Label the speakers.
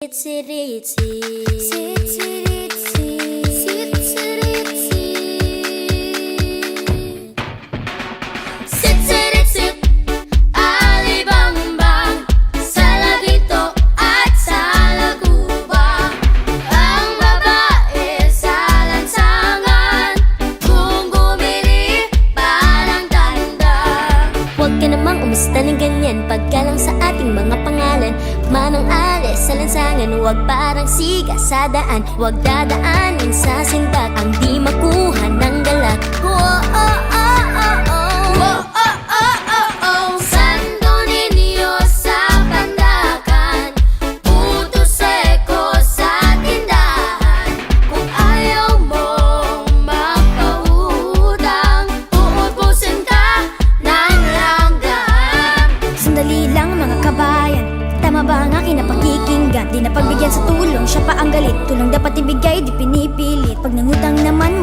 Speaker 1: Ritzy, ritzy, ritzy, ritzy, ritzy, ritzy. Ritzy, ritzy, alibambang, sa lagito at sa lagubang. Ang babae sa lansangan, kung bumili parang tanda. Huwag ka namang umista ng ganyan, paggalang sa ating mga pangalan. Manang alis sa lansangan, huwag parang siga sa daan. Huwag dadaanin sa sindak ang di makuha ng galak. Oh, oh, oh, oh, oh. Oh, oh, oh, oh, oh. Sando ninyo sa pandakan, puto seko sa tindahan. Kung ayaw mong magpautang, uubusin ka ng langgam.
Speaker 2: Sandali lang mga kabayan, tama ba ang aking napakikinggan? Di na pagbigyan sa tulong, siya pa ang galit. Tulong dapat ibigay, di pinipilit. Pag nangutang naman,